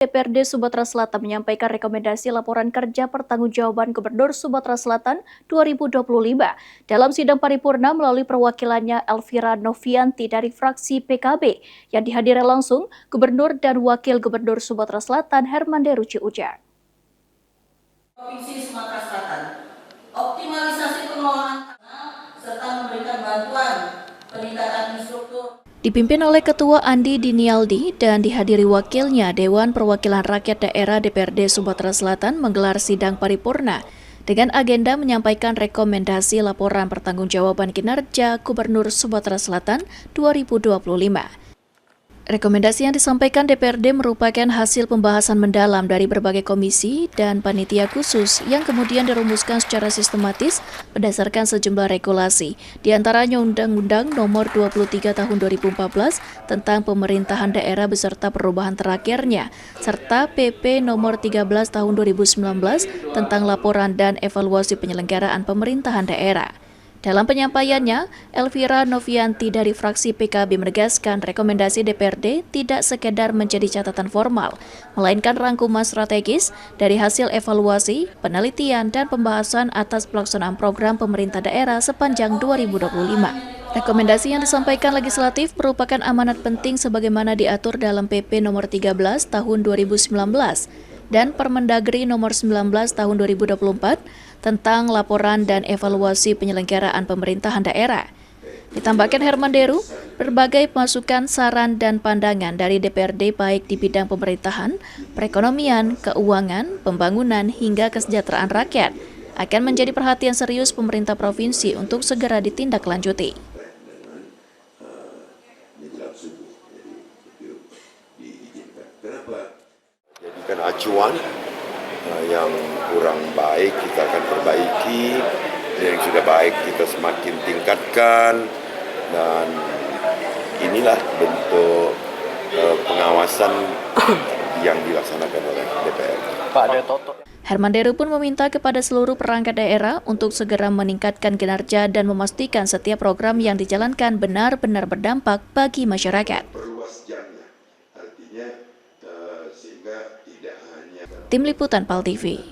DPRD Sumatera Selatan menyampaikan rekomendasi laporan kerja pertanggungjawaban Gubernur Sumatera Selatan 2025 dalam sidang paripurna melalui perwakilannya Elvira Novianti dari fraksi PKB yang dihadiri langsung Gubernur dan Wakil Gubernur Sumatera Selatan Hermanderu Ciujar. Provinsi Sumatera Selatan, optimalisasi pengelolaan serta memberikan bantuan peningkatan infrastruktur. Dipimpin oleh Ketua Andi Dinialdi dan dihadiri wakilnya Dewan Perwakilan Rakyat Daerah DPRD Sumatera Selatan menggelar sidang paripurna dengan agenda menyampaikan rekomendasi laporan pertanggungjawaban kinerja Gubernur Sumatera Selatan 2025. Rekomendasi yang disampaikan DPRD merupakan hasil pembahasan mendalam dari berbagai komisi dan panitia khusus yang kemudian dirumuskan secara sistematis berdasarkan sejumlah regulasi, di antaranya Undang-Undang Nomor 23 Tahun 2014 tentang pemerintahan daerah beserta perubahan terakhirnya, serta PP Nomor 13 Tahun 2019 tentang laporan dan evaluasi penyelenggaraan pemerintahan daerah. Dalam penyampaiannya, Elvira Novianti dari fraksi PKB menegaskan rekomendasi DPRD tidak sekedar menjadi catatan formal, melainkan rangkuman strategis dari hasil evaluasi, penelitian, dan pembahasan atas pelaksanaan program pemerintah daerah sepanjang 2025. Rekomendasi yang disampaikan legislatif merupakan amanat penting sebagaimana diatur dalam PP Nomor 13 Tahun 2019 dan Permendagri Nomor 19 Tahun 2024 tentang laporan dan evaluasi penyelenggaraan pemerintahan daerah. Ditambahkan Hermanderu, berbagai masukan, saran, dan pandangan dari DPRD baik di bidang pemerintahan, perekonomian, keuangan, pembangunan, hingga kesejahteraan rakyat akan menjadi perhatian serius pemerintah provinsi untuk segera ditindaklanjuti. Jadikan acuan yang kurang baik kita akan perbaiki, yang sudah baik kita semakin tingkatkan, dan inilah bentuk pengawasan yang dilaksanakan oleh DPR. Pak Detoto. Hermanderu pun meminta kepada seluruh perangkat daerah untuk segera meningkatkan kinerja dan memastikan setiap program yang dijalankan benar-benar berdampak bagi masyarakat. Tim Liputan PAL TV.